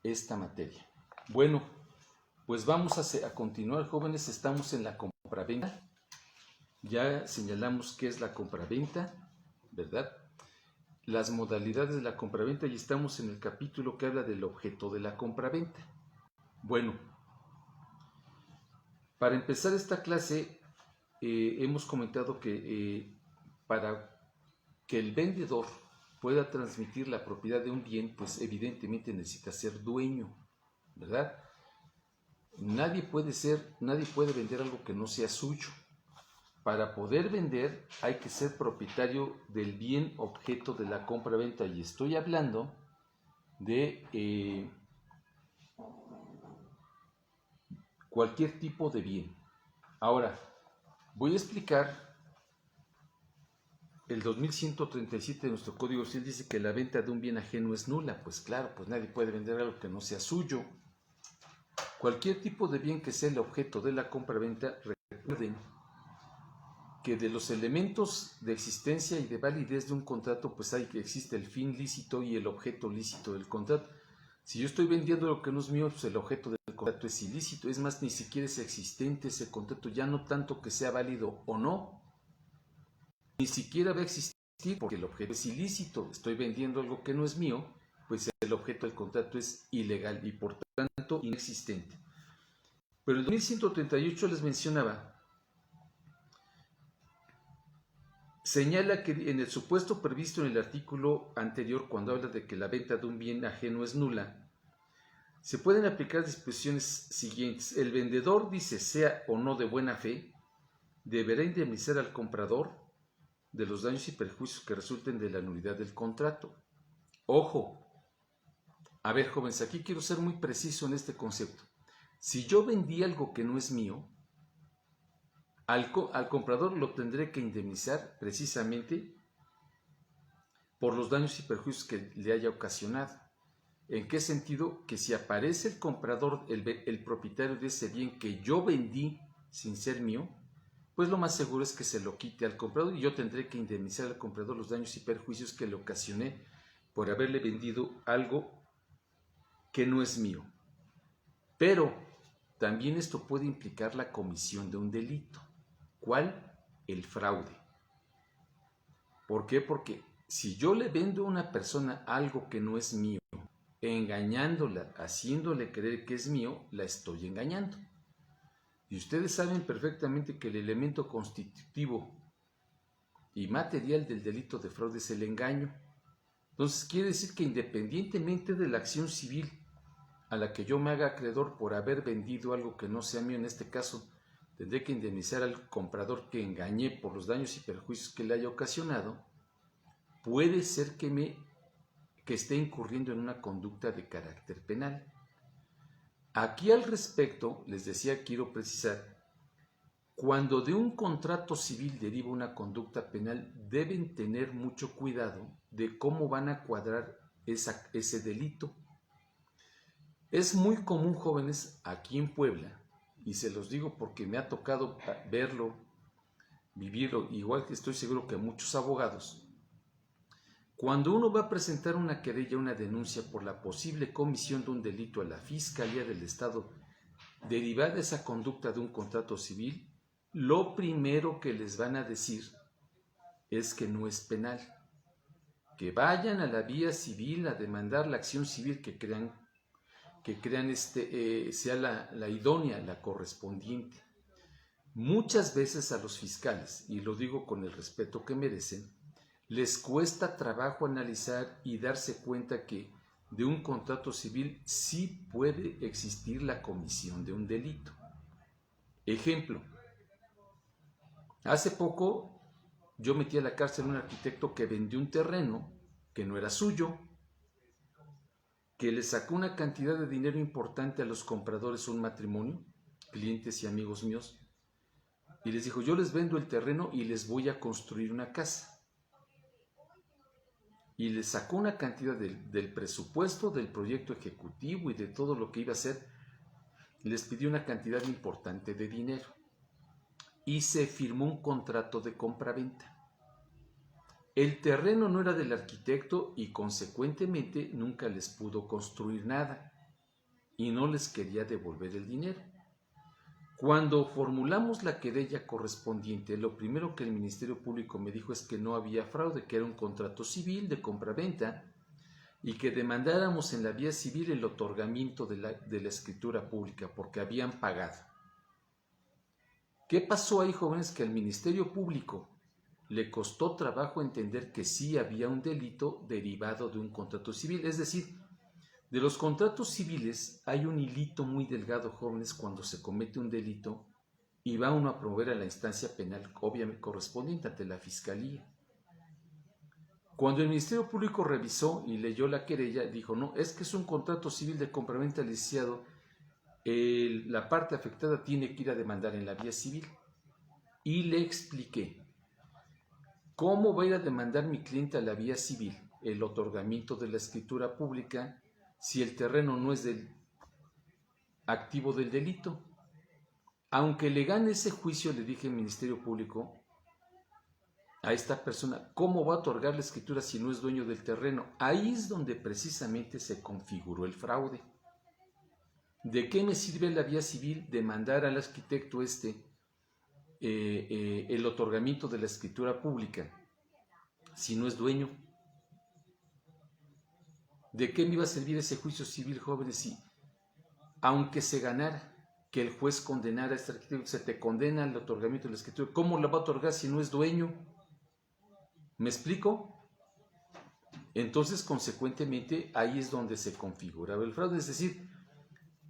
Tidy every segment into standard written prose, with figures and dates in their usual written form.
esta materia. Bueno, pues vamos a continuar, jóvenes. Estamos en la compraventa. Ya señalamos qué es la compraventa, ¿verdad? Las modalidades de la compraventa, y estamos en el capítulo que habla del objeto de la compraventa. Bueno, para empezar esta clase, hemos comentado que para que el vendedor pueda transmitir la propiedad de un bien, pues evidentemente necesita ser dueño, ¿verdad? Nadie puede vender algo que no sea suyo. Para poder vender hay que ser propietario del bien objeto de la compra-venta, y estoy hablando de cualquier tipo de bien. Ahora, voy a explicar el 2137 de nuestro Código Civil. Dice que la venta de un bien ajeno es nula. Pues claro, pues nadie puede vender algo que no sea suyo. Cualquier tipo de bien que sea el objeto de la compra-venta, recuerden que de los elementos de existencia y de validez de un contrato, pues existe el fin lícito y el objeto lícito del contrato. Si yo estoy vendiendo lo que no es mío, pues el objeto del contrato es ilícito. Es más, ni siquiera es existente ese contrato, ya no tanto que sea válido o no, ni siquiera va a existir porque el objeto es ilícito. Estoy vendiendo algo que no es mío, pues el objeto del contrato es ilegal y por tanto inexistente. Pero el 2138 les mencionaba, señala que en el supuesto previsto en el artículo anterior, cuando habla de que la venta de un bien ajeno es nula, se pueden aplicar disposiciones siguientes. El vendedor, dice, sea o no de buena fe, deberá indemnizar al comprador de los daños y perjuicios que resulten de la nulidad del contrato. Ojo, a ver, jóvenes, aquí quiero ser muy preciso en este concepto. Si yo vendí algo que no es mío, al comprador lo tendré que indemnizar precisamente por los daños y perjuicios que le haya ocasionado. ¿En qué sentido? Que si aparece el comprador, el propietario de ese bien que yo vendí sin ser mío, pues lo más seguro es que se lo quite al comprador y yo tendré que indemnizar al comprador los daños y perjuicios que le ocasioné por haberle vendido algo que no es mío. Pero también esto puede implicar la comisión de un delito. ¿Cuál? El fraude. ¿Por qué? Porque si yo le vendo a una persona algo que no es mío, engañándola, haciéndole creer que es mío, la estoy engañando. Y ustedes saben perfectamente que el elemento constitutivo y material del delito de fraude es el engaño. Entonces quiere decir que independientemente de la acción civil a la que yo me haga acreedor por haber vendido algo que no sea mío, en este caso tendré que indemnizar al comprador que engañé por los daños y perjuicios que le haya ocasionado, puede ser que esté incurriendo en una conducta de carácter penal. Aquí al respecto, les decía, quiero precisar, cuando de un contrato civil deriva una conducta penal, deben tener mucho cuidado de cómo van a cuadrar ese delito. Es muy común, jóvenes, aquí en Puebla, y se los digo porque me ha tocado verlo, vivirlo, igual que estoy seguro que a muchos abogados. Cuando uno va a presentar una querella, una denuncia por la posible comisión de un delito a la Fiscalía del Estado derivada de esa conducta de un contrato civil, lo primero que les van a decir es que no es penal, que vayan a la vía civil a demandar la acción civil que crean sea la idónea, la correspondiente. Muchas veces a los fiscales, y lo digo con el respeto que merecen, les cuesta trabajo analizar y darse cuenta que de un contrato civil sí puede existir la comisión de un delito. Ejemplo, hace poco yo metí a la cárcel a un arquitecto que vendió un terreno que no era suyo, que le sacó una cantidad de dinero importante a los compradores, un matrimonio, clientes y amigos míos, y les dijo, yo les vendo el terreno y les voy a construir una casa. Y les sacó una cantidad del presupuesto, del proyecto ejecutivo y de todo lo que iba a hacer, les pidió una cantidad importante de dinero. Y se firmó un contrato de compraventa. El terreno no era del arquitecto y consecuentemente nunca les pudo construir nada. y no les quería devolver el dinero. Cuando formulamos la querella correspondiente, lo primero que el Ministerio Público me dijo es que no había fraude, que era un contrato civil de compraventa y que demandáramos en la vía civil el otorgamiento de la escritura pública porque habían pagado. ¿Qué pasó ahí, jóvenes? Que al Ministerio Público le costó trabajo entender que sí había un delito derivado de un contrato civil. Es decir, de los contratos civiles hay un hilito muy delgado, jóvenes, cuando se comete un delito y va uno a promover a la instancia penal obviamente correspondiente ante la Fiscalía. Cuando el Ministerio Público revisó y leyó la querella, dijo, no, es que es un contrato civil de compraventa liciado, la parte afectada tiene que ir a demandar en la vía civil. Y le expliqué, ¿cómo va a ir a demandar mi cliente a la vía civil el otorgamiento de la escritura pública si el terreno no es del activo del delito? Aunque le gane ese juicio, le dije al Ministerio Público, a esta persona, ¿cómo va a otorgar la escritura si no es dueño del terreno? Ahí es donde precisamente se configuró el fraude. ¿De qué me sirve la vía civil demandar al arquitecto el otorgamiento de la escritura pública si no es dueño? ¿De qué me iba a servir ese juicio civil, jóvenes, si aunque se ganara, que el juez condenara a este arquitecto, se te condena el otorgamiento de la escritura, ¿cómo la va a otorgar si no es dueño? ¿Me explico? Entonces, consecuentemente, ahí es donde se configuraba el fraude. Es decir,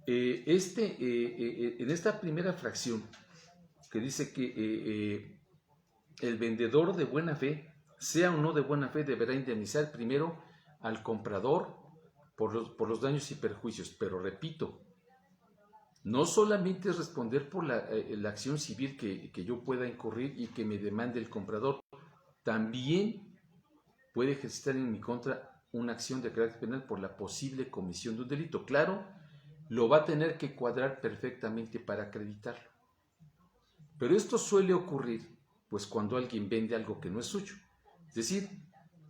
en esta primera fracción, que dice que el vendedor de buena fe, sea o no de buena fe, deberá indemnizar primero al comprador por los daños y perjuicios. Pero repito, no solamente es responder por la acción civil que yo pueda incurrir y que me demande el comprador, también puede ejercitar en mi contra una acción de carácter penal por la posible comisión de un delito. Claro, lo va a tener que cuadrar perfectamente para acreditarlo. Pero esto suele ocurrir pues cuando alguien vende algo que no es suyo. Es decir,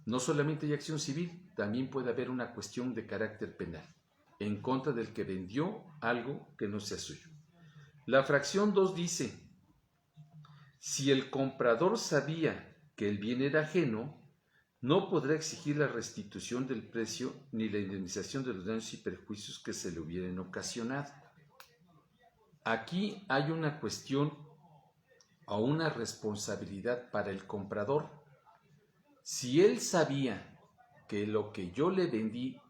no solamente hay acción civil, también puede haber una cuestión de carácter penal en contra del que vendió algo que no sea suyo. La fracción 2 dice, si el comprador sabía que el bien era ajeno, no podrá exigir la restitución del precio ni la indemnización de los daños y perjuicios que se le hubieran ocasionado. Aquí hay una cuestión o una responsabilidad para el comprador. Si él sabía que lo que yo le vendí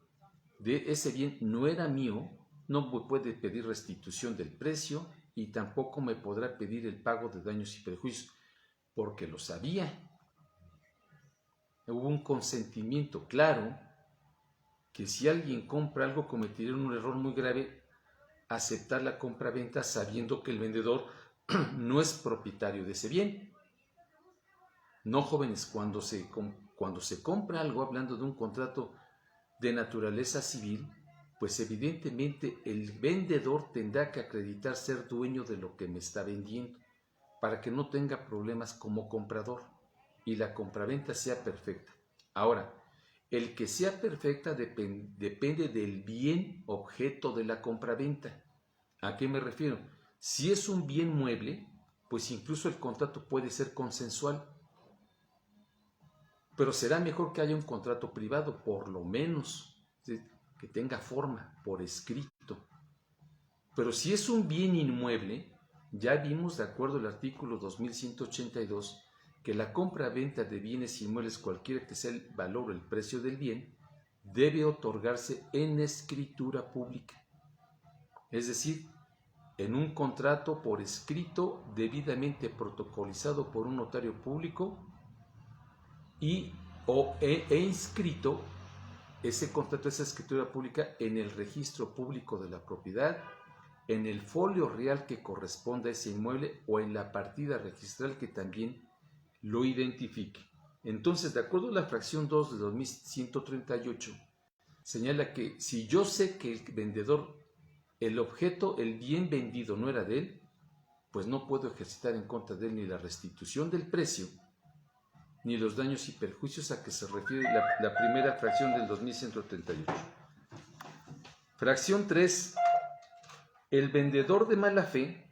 de ese bien no era mío, no me puede pedir restitución del precio y tampoco me podrá pedir el pago de daños y perjuicios, porque lo sabía. Hubo un consentimiento claro que si alguien compra algo cometería un error muy grave aceptar la compra-venta sabiendo que el vendedor no es propietario de ese bien. No, jóvenes, cuando se compra algo, hablando de un contrato de naturaleza civil, pues evidentemente el vendedor tendrá que acreditar ser dueño de lo que me está vendiendo para que no tenga problemas como comprador y la compraventa sea perfecta. Ahora, el que sea perfecta depende del bien objeto de la compraventa. ¿A qué me refiero? Si es un bien mueble, pues incluso el contrato puede ser consensual. Pero será mejor que haya un contrato privado, por lo menos, ¿sí?, que tenga forma, por escrito. Pero si es un bien inmueble, ya vimos, de acuerdo al artículo 2182, que la compra-venta de bienes inmuebles, cualquiera que sea el valor o el precio del bien, debe otorgarse en escritura pública. Es decir, en un contrato por escrito debidamente protocolizado por un notario público e inscrito ese contrato, esa escritura pública en el registro público de la propiedad, en el folio real que corresponda a ese inmueble o en la partida registral que también lo identifique. Entonces, de acuerdo a la fracción 2 de 2138, señala que si yo sé que el vendedor, el objeto, el bien vendido no era de él, pues no puedo ejercitar en contra de él ni la restitución del precio, ni los daños y perjuicios a que se refiere la primera fracción del 2138. Fracción 3 El vendedor de mala fe,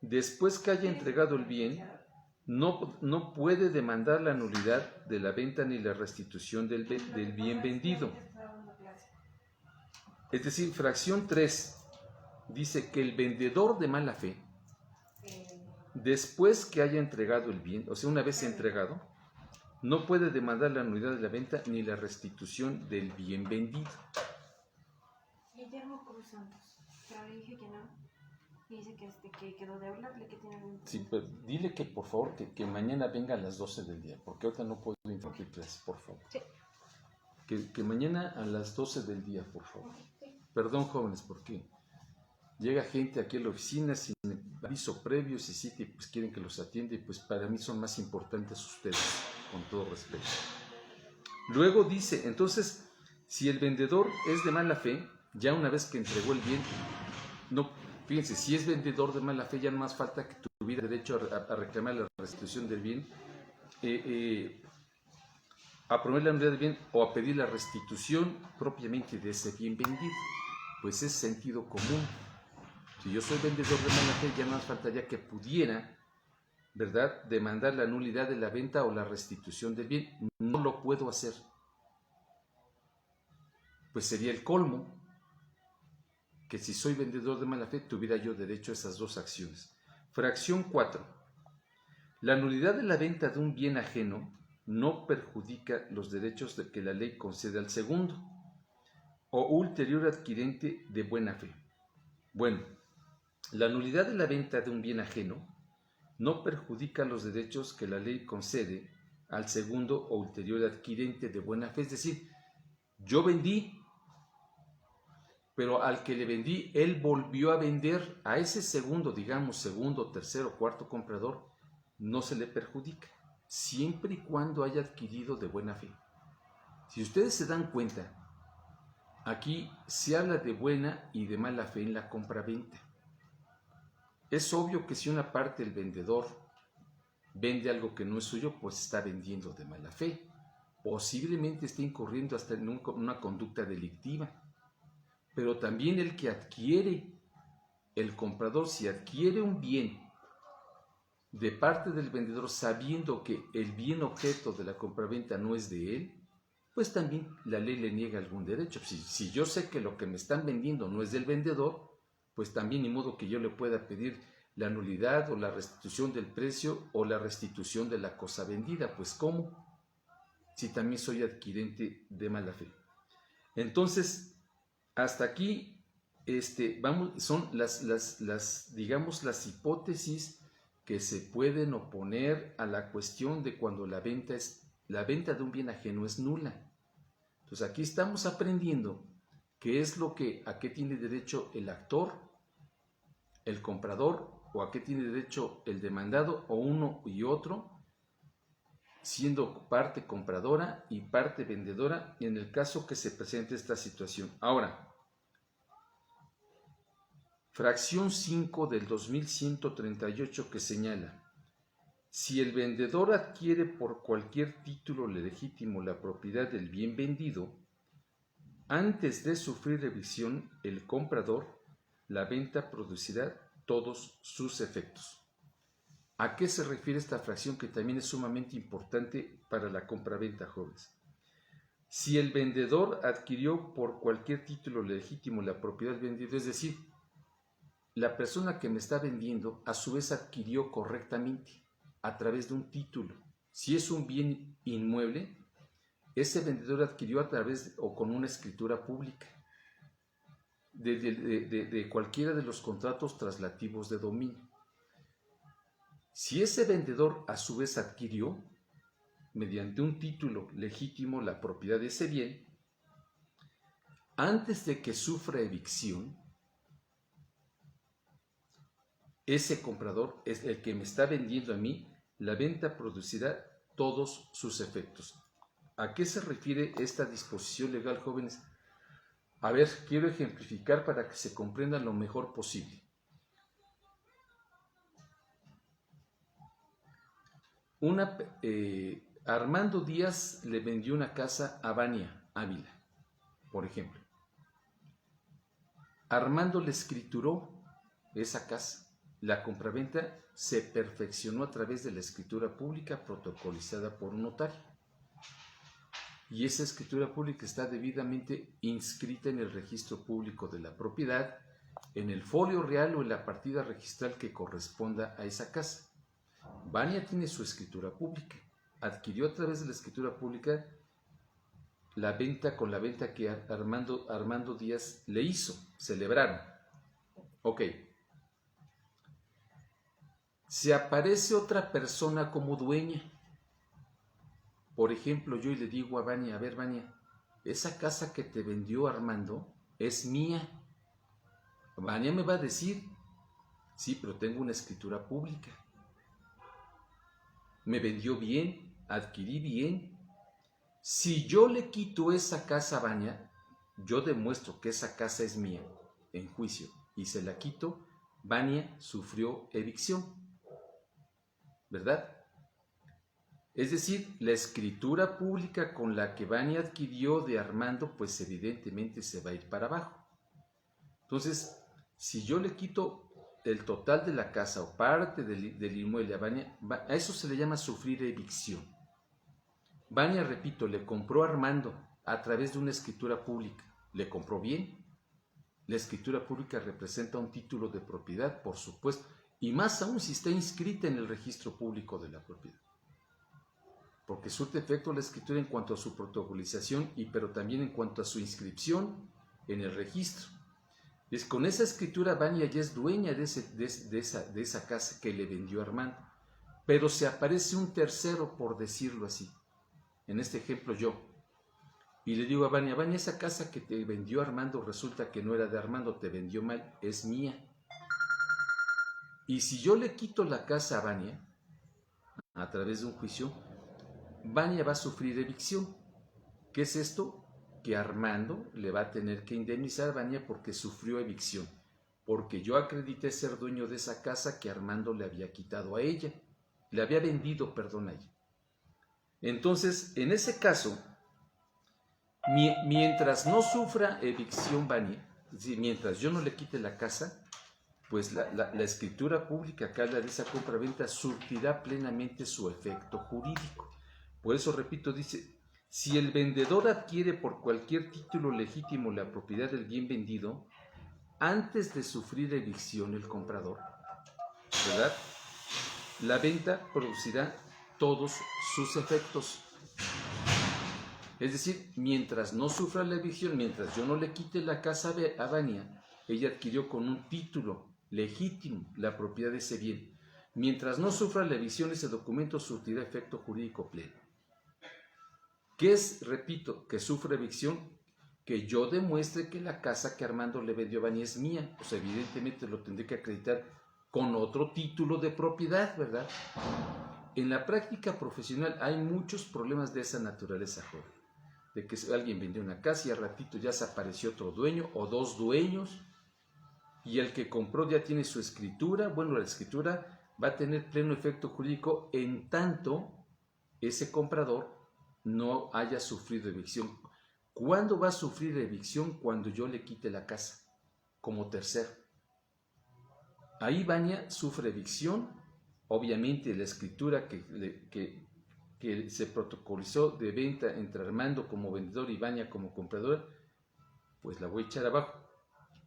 después que haya entregado el bien, no puede demandar la nulidad de la venta ni la restitución del bien vendido. Es decir, fracción 3 dice que el vendedor de mala fe, después que haya entregado el bien, o sea, una vez entregado, no puede demandar la nulidad de la venta ni la restitución del bien vendido. Guillermo Cruz Santos, pero le dije que no. Y dice que quedó de hablarle, que tiene algún... Sí, pero dile que por favor que mañana venga a las 12 del día, porque ahorita no puedo interrumpir clases, por favor. Sí. Que mañana a las 12 del día, por favor. Sí. Perdón, jóvenes, porque llega gente aquí a la oficina sin aviso previo, si sí, pues quieren que los atienda y pues para mí son más importantes ustedes, con todo respeto. Luego dice, entonces, si el vendedor es de mala fe, ya una vez que entregó el bien, no, fíjense, si es vendedor de mala fe, ya no más falta que tuviera derecho a reclamar la restitución del bien, a promover la nulidad del bien o a pedir la restitución propiamente de ese bien vendido. Pues es sentido común. Si yo soy vendedor de mala fe, ya no más faltaría que pudiera, ¿verdad?, demandar la nulidad de la venta o la restitución del bien. No lo puedo hacer. Pues sería el colmo que si soy vendedor de mala fe tuviera yo derecho a esas dos acciones. Fracción 4. La nulidad de la venta de un bien ajeno no perjudica los derechos que la ley concede al segundo o ulterior adquirente de buena fe. Bueno, la nulidad de la venta de un bien ajeno no perjudica los derechos que la ley concede al segundo o ulterior adquirente de buena fe. Es decir, yo vendí, pero al que le vendí, él volvió a vender a ese segundo, digamos, segundo, tercero, cuarto comprador, no se le perjudica, siempre y cuando haya adquirido de buena fe. Si ustedes se dan cuenta, aquí se habla de buena y de mala fe en la compraventa. Es obvio que si una parte del vendedor vende algo que no es suyo, pues está vendiendo de mala fe. Posiblemente esté incurriendo hasta en una conducta delictiva. Pero también el que adquiere, el comprador, si adquiere un bien de parte del vendedor sabiendo que el bien objeto de la compraventa no es de él, pues también la ley le niega algún derecho. Si yo sé que lo que me están vendiendo no es del vendedor, pues también ni modo que yo le pueda pedir la nulidad o la restitución del precio o la restitución de la cosa vendida. Pues ¿cómo? Si también soy adquirente de mala fe. Entonces, hasta aquí son digamos, las hipótesis que se pueden oponer a la cuestión de cuando la venta de un bien ajeno es nula. Entonces aquí estamos aprendiendo a qué tiene derecho el actor, el comprador, o a qué tiene derecho el demandado, o uno y otro, siendo parte compradora y parte vendedora en el caso que se presente esta situación. Ahora, fracción 5 del 2138 que señala: si el vendedor adquiere por cualquier título legítimo la propiedad del bien vendido, antes de sufrir revisión el comprador, la venta producirá todos sus efectos. ¿A qué se refiere esta fracción que también es sumamente importante para la compraventa, jóvenes? Si el vendedor adquirió por cualquier título legítimo la propiedad vendida, es decir, la persona que me está vendiendo a su vez adquirió correctamente a través de un título. Si es un bien inmueble, ese vendedor adquirió a través o con una escritura pública de cualquiera de los contratos traslativos de dominio. Si ese vendedor a su vez adquirió mediante un título legítimo la propiedad de ese bien, antes de que sufra evicción, ese comprador es el que me está vendiendo a mí, la venta producirá todos sus efectos. ¿A qué se refiere esta disposición legal, jóvenes? A ver, quiero ejemplificar para que se comprenda lo mejor posible. Armando Díaz le vendió una casa a Vania Ávila, por ejemplo. Armando le escrituró esa casa. La compraventa se perfeccionó a través de la escritura pública protocolizada por un notario. Y esa escritura pública está debidamente inscrita en el registro público de la propiedad, en el folio real o en la partida registral que corresponda a esa casa. Vania tiene su escritura pública. Adquirió a través de la escritura pública la venta con la venta que Armando Díaz le hizo. Celebraron. Ok. Se aparece otra persona como dueña. Por ejemplo, yo le digo a Vania, a ver, Vania, esa casa que te vendió Armando es mía. Vania me va a decir, sí, pero tengo una escritura pública. Me vendió bien, adquirí bien. Si yo le quito esa casa a Vania, yo demuestro que esa casa es mía en juicio y se la quito, Vania sufrió evicción, ¿verdad? Es decir, la escritura pública con la que Vania adquirió de Armando, pues evidentemente se va a ir para abajo. Entonces, si yo le quito el total de la casa o parte del inmueble a Vania, a eso se le llama sufrir evicción. Vania, repito, le compró a Armando a través de una escritura pública. ¿Le compró bien? La escritura pública representa un título de propiedad, por supuesto, y más aún si está inscrita en el registro público de la propiedad. Porque surte efecto la escritura en cuanto a su protocolización, pero también en cuanto a su inscripción en el registro. Con esa escritura Vania ya es dueña de esa casa que le vendió Armando. Pero se aparece un tercero, por decirlo así. En este ejemplo yo. Y le digo a Vania, Vania, esa casa que te vendió Armando resulta que no era de Armando, te vendió mal, es mía. Y si yo le quito la casa a Vania, a través de un juicio, Vania va a sufrir evicción. ¿Qué es esto? Que Armando le va a tener que indemnizar a Vania porque sufrió evicción, porque yo acredité ser dueño de esa casa que Armando le había quitado a ella, le había vendido, perdón, a ella. Entonces, en ese caso, mientras no sufra evicción Vania, es decir, mientras yo no le quite la casa, pues la escritura pública que habla de esa compra-venta surtirá plenamente su efecto jurídico. Por eso, repito, dice, si el vendedor adquiere por cualquier título legítimo la propiedad del bien vendido, antes de sufrir evicción el comprador, ¿verdad? La venta producirá todos sus efectos. Es decir, mientras no sufra la evicción, mientras yo no le quite la casa a Vania, ella adquirió con un título legítimo la propiedad de ese bien. Mientras no sufra la evicción, ese documento surtirá efecto jurídico pleno. ¿Qué es, repito, que sufre evicción? Que yo demuestre que la casa que Armando le vendió a Vania es mía. Pues evidentemente lo tendré que acreditar con otro título de propiedad, ¿verdad? En la práctica profesional hay muchos problemas de esa naturaleza, joven. De que alguien vendió una casa y al ratito ya se apareció otro dueño o dos dueños y el que compró ya tiene su escritura. Bueno, la escritura va a tener pleno efecto jurídico en tanto ese comprador no haya sufrido evicción. ¿Cuándo va a sufrir evicción? Cuando yo le quite la casa, como tercero. Ahí Vania sufre evicción. Obviamente la escritura que se protocolizó de venta entre Armando como vendedor y Vania como compradora, pues la voy a echar abajo.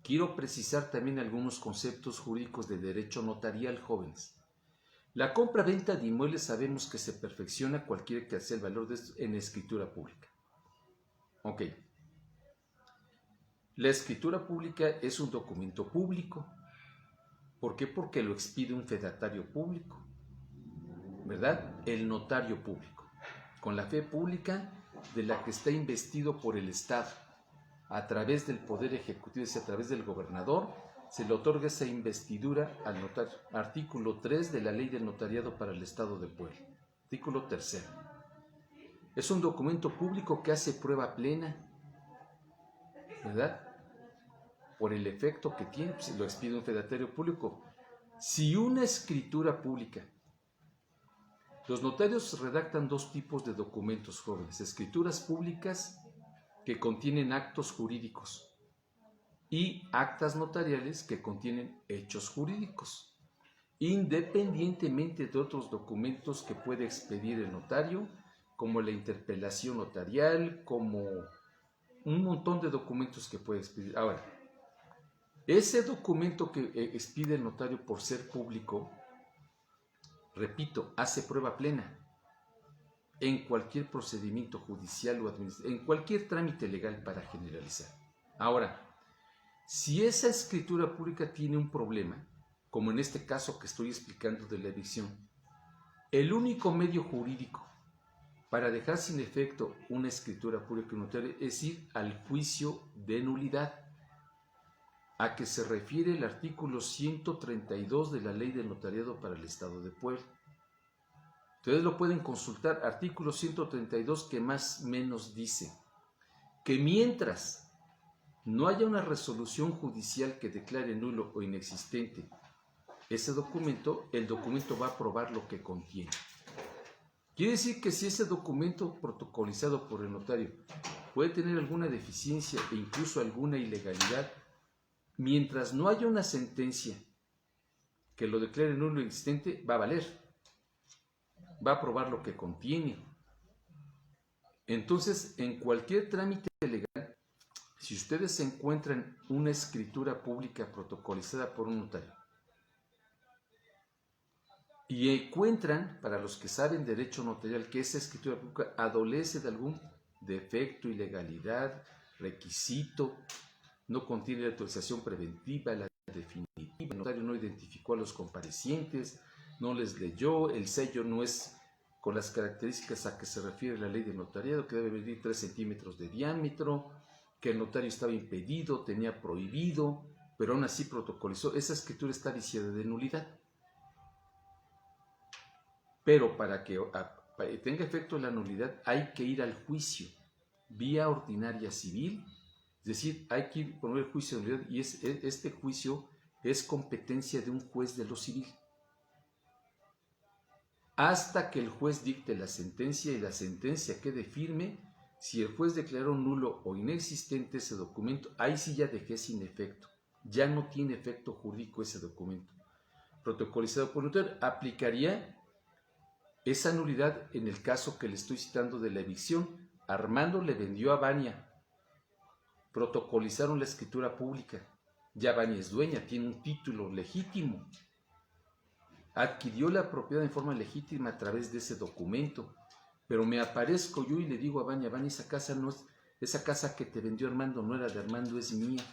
Quiero precisar también algunos conceptos jurídicos de derecho notarial, jóvenes. La compra-venta de inmuebles sabemos que se perfecciona cualquiera que sea el valor de esto en escritura pública. Ok. La escritura pública es un documento público. ¿Por qué? Porque lo expide un fedatario público, ¿verdad? El notario público, con la fe pública de la que está investido por el Estado, a través del Poder Ejecutivo, es a través del gobernador, se le otorga esa investidura al notario. Artículo 3 de la Ley del Notariado para el Estado de Puebla. Artículo 3. Es un documento público que hace prueba plena, ¿verdad? Por el efecto que tiene, pues lo expide un fedatario público. Si una escritura pública, los notarios redactan dos tipos de documentos, jóvenes: escrituras públicas que contienen actos jurídicos y actas notariales que contienen hechos jurídicos, independientemente de otros documentos que puede expedir el notario, como la interpelación notarial, como un montón de documentos que puede expedir. Ahora, ese documento que expide el notario por ser público, repito, hace prueba plena en cualquier procedimiento judicial o administrativo, en cualquier trámite legal para generalizar. Ahora, si esa escritura pública tiene un problema, como en este caso que estoy explicando de la evicción, el único medio jurídico para dejar sin efecto una escritura pública notaria es ir al juicio de nulidad, a que se refiere el artículo 132 de la Ley del Notariado para el Estado de Puebla. Ustedes lo pueden consultar, artículo 132, que más o menos dice que mientras no haya una resolución judicial que declare nulo o inexistente ese documento, el documento va a probar lo que contiene. Quiere decir que si ese documento protocolizado por el notario puede tener alguna deficiencia e incluso alguna ilegalidad, mientras no haya una sentencia que lo declare nulo o inexistente, va a valer. Va a probar lo que contiene. Entonces, en cualquier trámite legal, si ustedes encuentran una escritura pública protocolizada por un notario y encuentran, para los que saben derecho notarial, que esa escritura pública adolece de algún defecto, ilegalidad, requisito, no contiene la autorización preventiva, la definitiva, el notario no identificó a los comparecientes, no les leyó, el sello no es con las características a que se refiere la ley del notariado, que debe medir 3 centímetros de diámetro, que el notario estaba impedido, tenía prohibido, pero aún así protocolizó. Esa escritura está viciada de nulidad. Pero para que tenga efecto la nulidad hay que ir al juicio, vía ordinaria civil, es decir, hay que poner el juicio de nulidad y este juicio es competencia de un juez de lo civil. Hasta que el juez dicte la sentencia y la sentencia quede firme, si el juez declaró nulo o inexistente ese documento, ahí sí ya dejé sin efecto, ya no tiene efecto jurídico ese documento. Protocolizado por notario, aplicaría esa nulidad en el caso que le estoy citando de la evicción. Armando le vendió a Vania, protocolizaron la escritura pública, ya Vania es dueña, tiene un título legítimo, adquirió la propiedad en forma legítima a través de ese documento, pero me aparezco yo y le digo a Vania, esa casa no es, esa casa que te vendió Armando no era de Armando, es mía.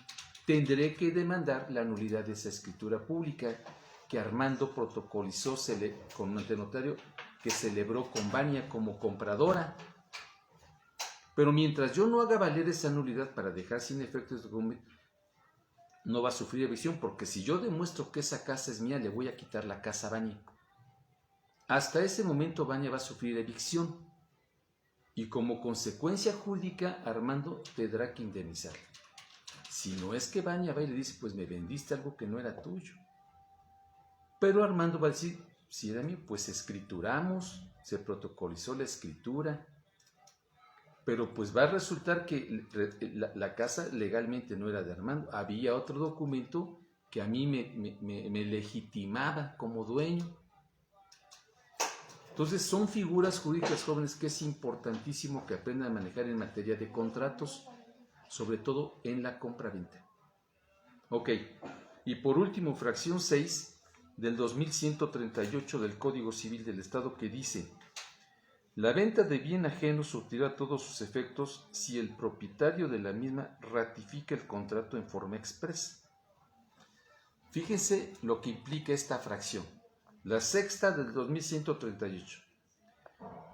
Tendré que demandar la nulidad de esa escritura pública que Armando protocolizó con ante notario, que celebró con Vania como compradora. Pero mientras yo no haga valer esa nulidad para dejar sin efecto este documento, no va a sufrir evicción, porque si yo demuestro que esa casa es mía, le voy a quitar la casa a Vania. Hasta ese momento Vania va a sufrir evicción y como consecuencia jurídica Armando tendrá que indemnizar. Si no es que Vania va y le dice, pues me vendiste algo que no era tuyo. Pero Armando va a decir, si era mío, pues escrituramos, se protocolizó la escritura, pero pues va a resultar que la casa legalmente no era de Armando, había otro documento que a mí me legitimaba como dueño. Entonces son figuras jurídicas, jóvenes, que es importantísimo que aprendan a manejar en materia de contratos, sobre todo en la compraventa. Ok, y por último, fracción 6 del 2138 del Código Civil del Estado, que dice: la venta de bien ajeno surtirá todos sus efectos si el propietario de la misma ratifica el contrato en forma expresa. Fíjense lo que implica esta fracción. La sexta del 2138.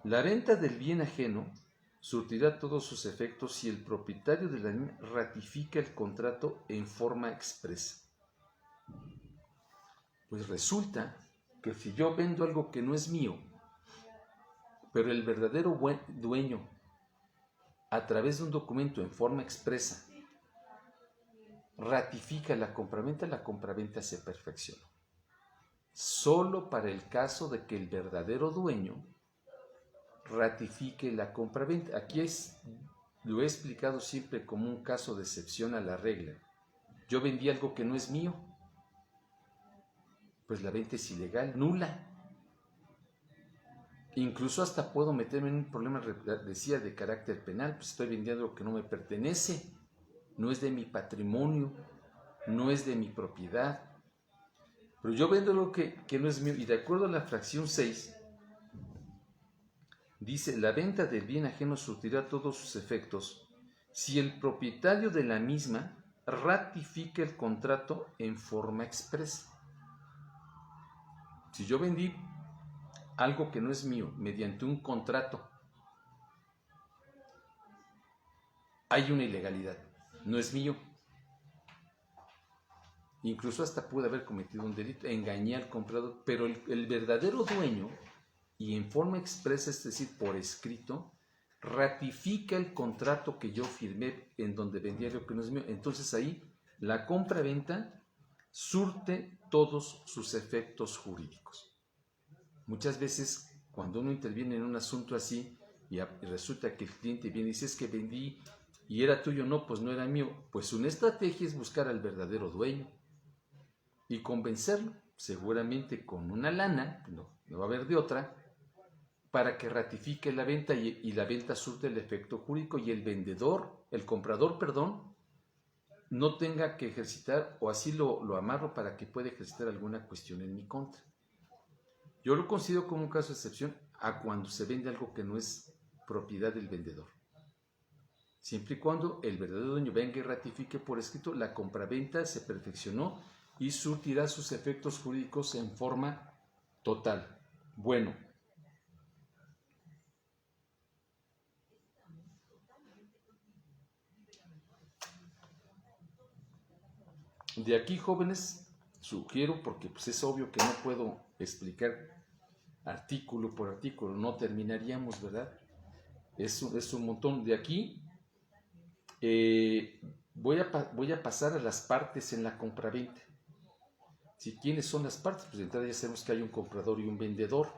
La venta del bien ajeno surtirá todos sus efectos si el propietario de la misma ratifica el contrato en forma expresa. Pues resulta que si yo vendo algo que no es mío, pero el verdadero dueño, a través de un documento en forma expresa, ratifica la compraventa se perfecciona. Solo para el caso de que el verdadero dueño ratifique la compraventa. Aquí lo he explicado siempre como un caso de excepción a la regla. yo vendí algo que no es mío, pues la venta es ilegal, nula. Incluso hasta puedo meterme en un problema, decía, de carácter penal, pues estoy vendiendo algo que no me pertenece, no es de mi patrimonio, no es de mi propiedad. Pero yo vendo algo que no es mío, y de acuerdo a la fracción 6, dice, la venta del bien ajeno surtirá todos sus efectos si el propietario de la misma ratifica el contrato en forma expresa. Si yo vendí algo que no es mío mediante un contrato, hay una ilegalidad, no es mío. Incluso hasta pude haber cometido un delito, engañé al comprador, pero el verdadero dueño, y en forma expresa, es decir, por escrito, ratifica el contrato que yo firmé en donde vendía algo que no es mío. Entonces ahí la compra-venta surte todos sus efectos jurídicos. Muchas veces cuando uno interviene en un asunto así y resulta que el cliente viene y dice, es que vendí y era tuyo, no, pues no era mío, pues una estrategia es buscar al verdadero dueño y convencerlo, seguramente con una lana, no va a haber de otra, para que ratifique la venta y la venta surte el efecto jurídico y el comprador, no tenga que ejercitar, o así lo amarro para que pueda ejercitar alguna cuestión en mi contra. Yo lo considero como un caso de excepción a cuando se vende algo que no es propiedad del vendedor. Siempre y cuando el verdadero dueño venga y ratifique por escrito, la compraventa se perfeccionó y surtirá sus efectos jurídicos en forma total. Bueno, de aquí, jóvenes, sugiero, porque pues es obvio que no puedo explicar artículo por artículo, no terminaríamos, ¿verdad? Es un montón. De aquí voy a pasar a las partes en la compraventa. ¿Sí? ¿Quiénes son las partes? Pues de entrada ya sabemos que hay un comprador y un vendedor.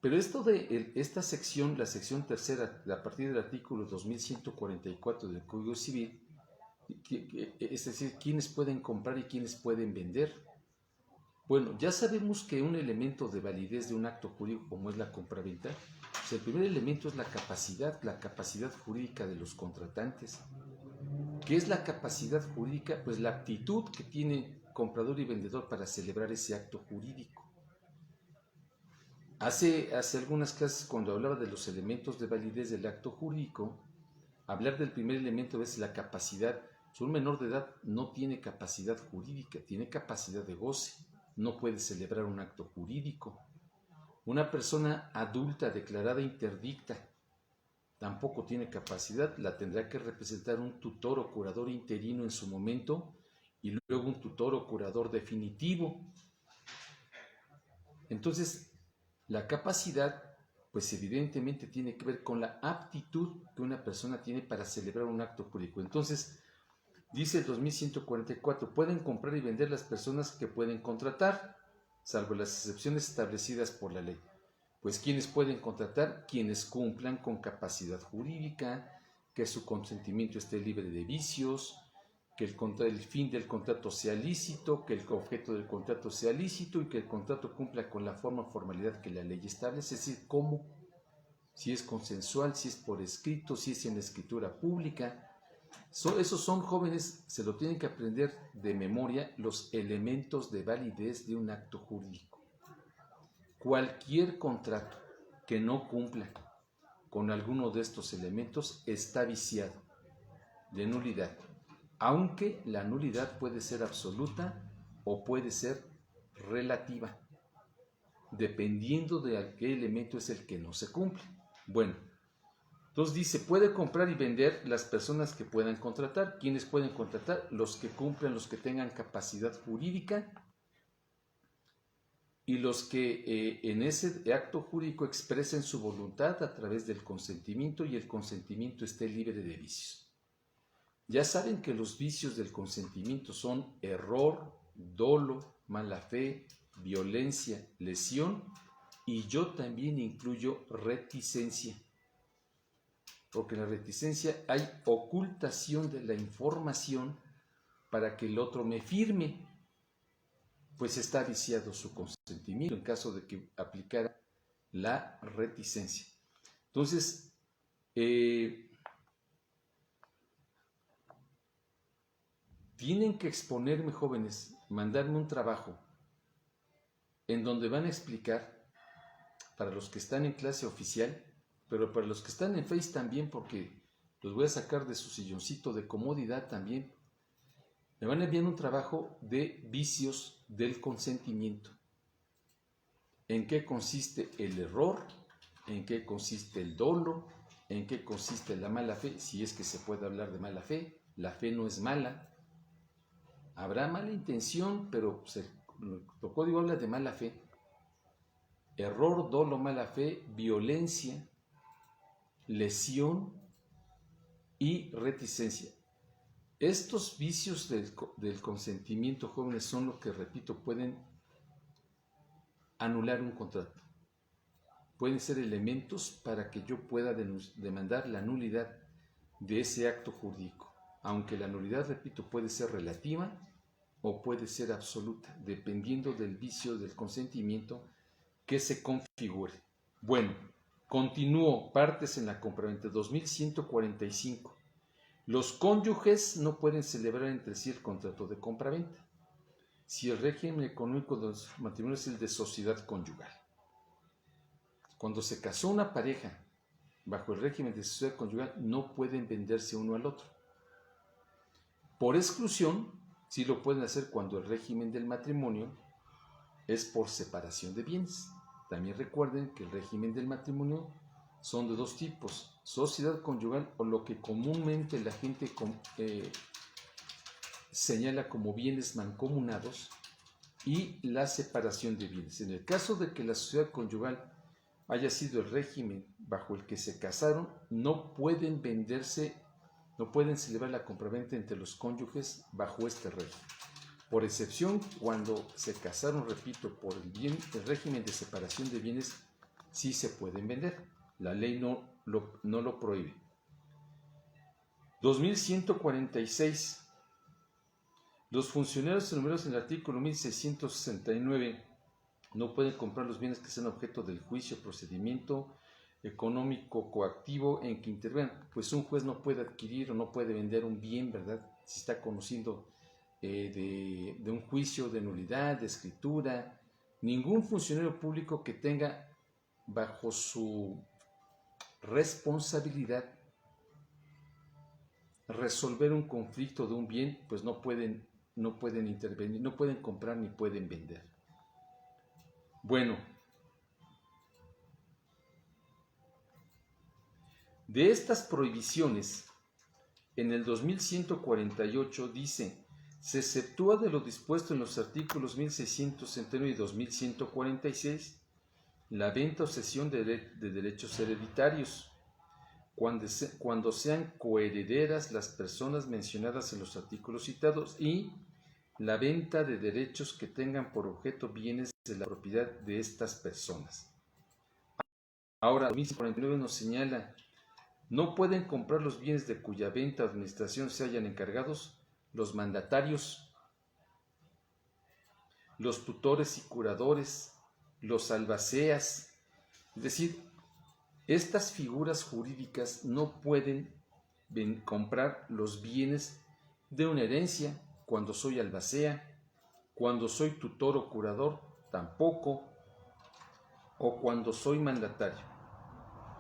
Pero esto de esta sección, la sección tercera, a partir del artículo 2144 del Código Civil, es decir, quiénes pueden comprar y quiénes pueden vender. Bueno, ya sabemos que un elemento de validez de un acto jurídico como es la compraventa, pues el primer elemento es la capacidad jurídica de los contratantes. ¿Qué es la capacidad jurídica? Pues la aptitud que tiene comprador y vendedor para celebrar ese acto jurídico. Hace algunas clases, cuando hablaba de los elementos de validez del acto jurídico, hablar del primer elemento es la capacidad. Un menor de edad no tiene capacidad jurídica, tiene capacidad de goce, no puede celebrar un acto jurídico. Una persona adulta declarada interdicta tampoco tiene capacidad, la tendrá que representar un tutor o curador interino en su momento y luego un tutor o curador definitivo. Entonces, la capacidad, pues evidentemente tiene que ver con la aptitud que una persona tiene para celebrar un acto jurídico. Entonces, dice el 2144, pueden comprar y vender las personas que pueden contratar, salvo las excepciones establecidas por la ley. Pues, ¿quiénes pueden contratar? Quienes cumplan con capacidad jurídica, que su consentimiento esté libre de vicios, que el fin del contrato sea lícito, que el objeto del contrato sea lícito y que el contrato cumpla con la formalidad que la ley establece, es decir, cómo, si es consensual, si es por escrito, si es en escritura pública. Esos son, jóvenes, se lo tienen que aprender de memoria, los elementos de validez de un acto jurídico. Cualquier contrato que no cumpla con alguno de estos elementos está viciado de nulidad, aunque la nulidad puede ser absoluta o puede ser relativa, dependiendo de a qué elemento es el que no se cumple. Bueno, entonces dice, puede comprar y vender las personas que puedan contratar. ¿Quiénes pueden contratar? Los que cumplan, los que tengan capacidad jurídica y los que en ese acto jurídico expresen su voluntad a través del consentimiento y el consentimiento esté libre de vicios. Ya saben que los vicios del consentimiento son error, dolo, mala fe, violencia, lesión, y yo también incluyo reticencia. Porque en la reticencia hay ocultación de la información para que el otro me firme, pues está viciado su consentimiento en caso de que aplicara la reticencia. Entonces, tienen que exponerme, jóvenes, mandarme un trabajo en donde van a explicar, para los que están en clase oficial, pero para los que están en Face también, porque los voy a sacar de su silloncito de comodidad también, me van a enviar un trabajo de vicios del consentimiento. ¿En qué consiste el error? ¿En qué consiste el dolo? ¿En qué consiste la mala fe? Si es que se puede hablar de mala fe. La fe no es mala. Habrá mala intención, pero el código habla de mala fe. Error, dolo, mala fe, violencia, lesión y reticencia. Estos vicios del consentimiento, jóvenes, son los que, repito, pueden anular un contrato. Pueden ser elementos para que yo pueda demandar la nulidad de ese acto jurídico. Aunque la nulidad, repito, puede ser relativa o puede ser absoluta, dependiendo del vicio del consentimiento que se configure. Bueno, continúo, partes en la compraventa. 2145. Los cónyuges no pueden celebrar entre sí el contrato de compraventa si el régimen económico de los matrimonios es el de sociedad conyugal. Cuando se casó una pareja bajo el régimen de sociedad conyugal, no pueden venderse uno al otro. Por exclusión, sí lo pueden hacer cuando el régimen del matrimonio es por separación de bienes. También recuerden que el régimen del matrimonio son de dos tipos: sociedad conyugal, o lo que comúnmente la gente señala como bienes mancomunados, y la separación de bienes. En el caso de que la sociedad conyugal haya sido el régimen bajo el que se casaron, no pueden venderse, no pueden celebrar la compraventa entre los cónyuges bajo este régimen. Por excepción, cuando se casaron, repito, por el régimen de separación de bienes, sí se pueden vender. La ley no lo prohíbe. 2146. Los funcionarios enumerados en el artículo 1669 no pueden comprar los bienes que sean objeto del juicio, procedimiento económico coactivo en que intervengan. Pues un juez no puede adquirir o no puede vender un bien, ¿verdad? Si está conocido de un juicio de nulidad, de escritura. Ningún funcionario público que tenga bajo su responsabilidad resolver un conflicto de un bien, pues no pueden intervenir, no pueden comprar ni pueden vender. Bueno, de estas prohibiciones, en el 2148 dice: se exceptúa de lo dispuesto en los artículos 1669 y 2146 la venta o cesión de derechos hereditarios, cuando sean coherederas las personas mencionadas en los artículos citados, y la venta de derechos que tengan por objeto bienes de la propiedad de estas personas. Ahora, 2049 nos señala: no pueden comprar los bienes de cuya venta o administración se hayan encargados los mandatarios, los tutores y curadores, los albaceas. Es decir, estas figuras jurídicas no pueden comprar los bienes de una herencia. Cuando soy albacea, cuando soy tutor o curador, tampoco, o cuando soy mandatario,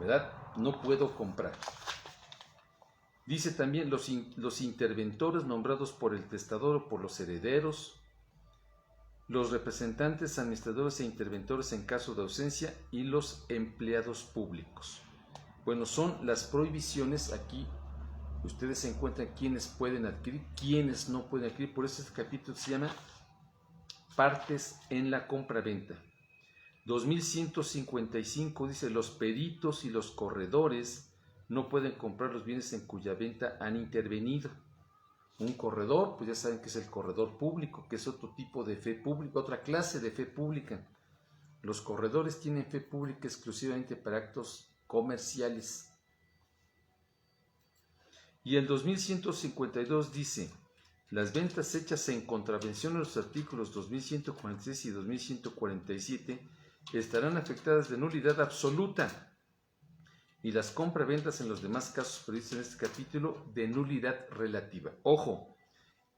¿verdad? No puedo comprar. Dice también los interventores nombrados por el testador o por los herederos, los representantes, administradores e interventores en caso de ausencia, y los empleados públicos. Bueno, son las prohibiciones aquí. Ustedes se encuentran quiénes pueden adquirir, quiénes no pueden adquirir. Por eso este capítulo se llama Partes en la compraventa. 2155 dice: los peritos y los corredores no pueden comprar los bienes en cuya venta han intervenido. Un corredor, pues ya saben que es el corredor público, que es otro tipo de fe pública, otra clase de fe pública. Los corredores tienen fe pública exclusivamente para actos comerciales. Y el 2152 dice: Las ventas hechas en contravención a los artículos 2146 y 2147 estarán afectadas de nulidad absoluta y las compraventas en los demás casos previstos en este capítulo de nulidad relativa. Ojo,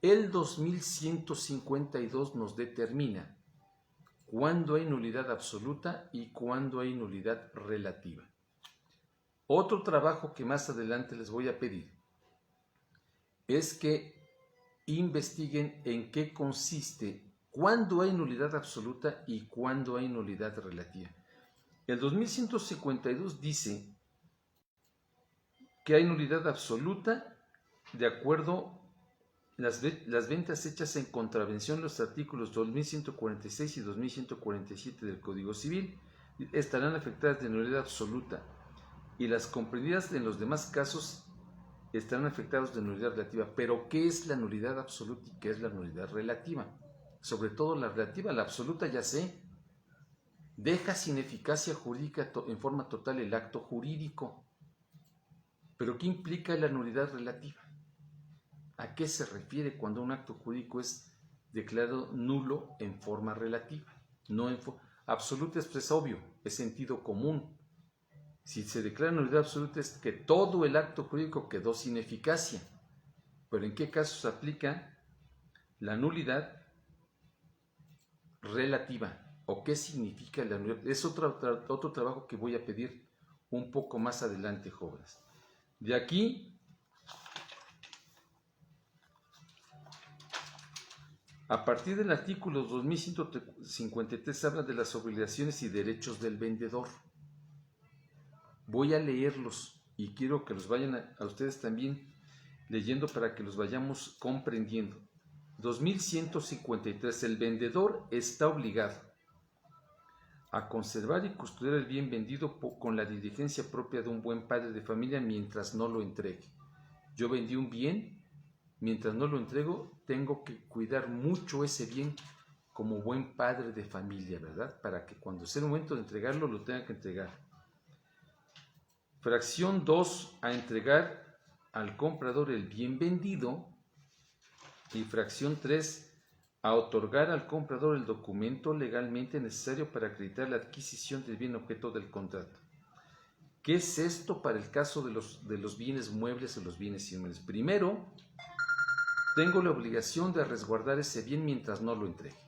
el 2152 nos determina cuándo hay nulidad absoluta y cuándo hay nulidad relativa. Otro trabajo que más adelante les voy a pedir es que investiguen en qué consiste cuándo hay nulidad absoluta y cuándo hay nulidad relativa. El 2152 dice que hay nulidad absoluta de acuerdo las ventas hechas en contravención de los artículos 2146 y 2147 del Código Civil estarán afectadas de nulidad absoluta y las comprendidas en los demás casos estarán afectados de nulidad relativa. Pero, ¿qué es la nulidad absoluta y qué es la nulidad relativa? Sobre todo la relativa. La absoluta, ya sé, deja sin eficacia jurídica en forma total el acto jurídico. Pero, ¿qué implica la nulidad relativa? ¿A qué se refiere cuando un acto jurídico es declarado nulo en forma relativa? No en absoluta es obvio, es sentido común. Si se declara nulidad absoluta es que todo el acto jurídico quedó sin eficacia. Pero ¿en qué casos se aplica la nulidad relativa? ¿O qué significa la nulidad? Es otro trabajo que voy a pedir un poco más adelante, jóvenes. De aquí, a partir del artículo 2153 habla de las obligaciones y derechos del vendedor. Voy a leerlos y quiero que los vayan a ustedes también leyendo para que los vayamos comprendiendo. 2153. El vendedor está obligado a conservar y custodiar el bien vendido con la diligencia propia de un buen padre de familia mientras no lo entregue. Yo vendí un bien, mientras no lo entrego, tengo que cuidar mucho ese bien como buen padre de familia, ¿verdad? Para que cuando sea el momento de entregarlo, lo tenga que entregar. Fracción 2, a entregar al comprador el bien vendido. Y fracción 3, a otorgar al comprador el documento legalmente necesario para acreditar la adquisición del bien objeto del contrato. ¿Qué es esto para el caso de los bienes muebles o los bienes inmuebles? Primero, tengo la obligación de resguardar ese bien mientras no lo entregue.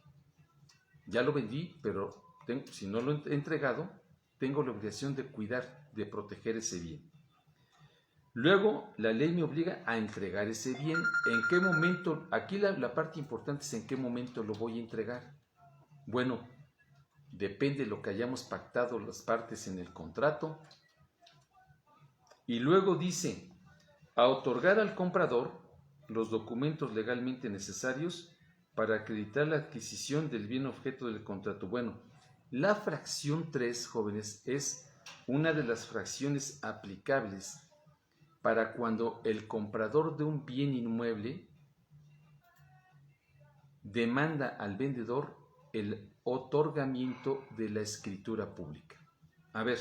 Ya lo vendí, pero si no lo he entregado, tengo la obligación de cuidar, de proteger ese bien. Luego, la ley me obliga a entregar ese bien. ¿En qué momento? Aquí la parte importante es en qué momento lo voy a entregar. Bueno, depende de lo que hayamos pactado las partes en el contrato. Y luego dice, a otorgar al comprador los documentos legalmente necesarios para acreditar la adquisición del bien objeto del contrato. Bueno, la fracción 3, jóvenes, es una de las fracciones aplicables para cuando el comprador de un bien inmueble demanda al vendedor el otorgamiento de la escritura pública. A ver,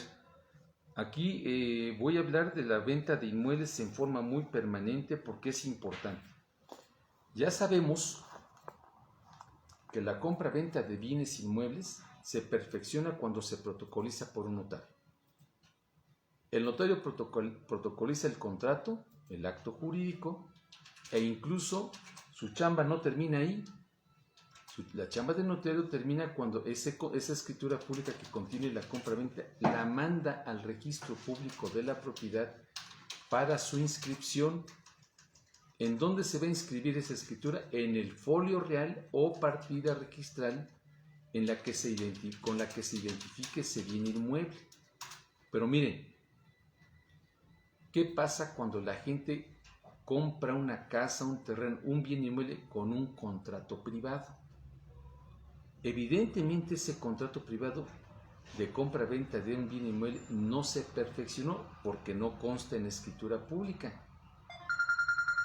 aquí voy a hablar de la venta de inmuebles en forma muy permanente porque es importante. Ya sabemos que la compra-venta de bienes inmuebles se perfecciona cuando se protocoliza por un notario. El notario protocoliza el contrato, el acto jurídico, e incluso su chamba no termina ahí. La chamba del notario termina cuando esa escritura pública que contiene la compra-venta la manda al registro público de la propiedad para su inscripción. ¿En dónde se va a inscribir esa escritura? En el folio real o partida registral con la que se identifique ese bien inmueble. Pero miren, ¿qué pasa cuando la gente compra una casa, un terreno, un bien inmueble con un contrato privado? Evidentemente ese contrato privado de compra-venta de un bien inmueble no se perfeccionó porque no consta en escritura pública.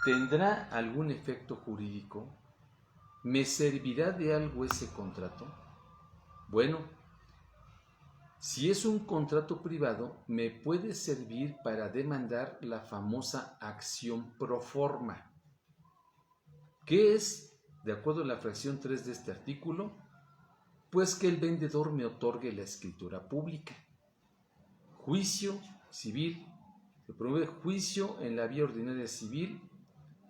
¿Tendrá algún efecto jurídico? ¿Me servirá de algo ese contrato? Bueno, si es un contrato privado, me puede servir para demandar la famosa acción pro forma. ¿Qué es, de acuerdo a la fracción 3 de este artículo? Pues que el vendedor me otorgue la escritura pública. Juicio civil, se promueve juicio en la vía ordinaria civil,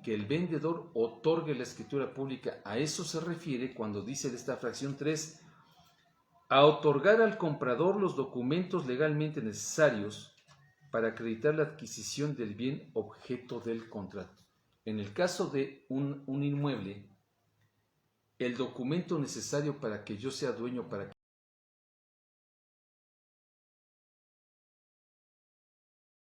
que el vendedor otorgue la escritura pública. A eso se refiere cuando dice esta fracción 3, a otorgar al comprador los documentos legalmente necesarios para acreditar la adquisición del bien objeto del contrato. En el caso de un inmueble, el documento necesario para que yo sea dueño, para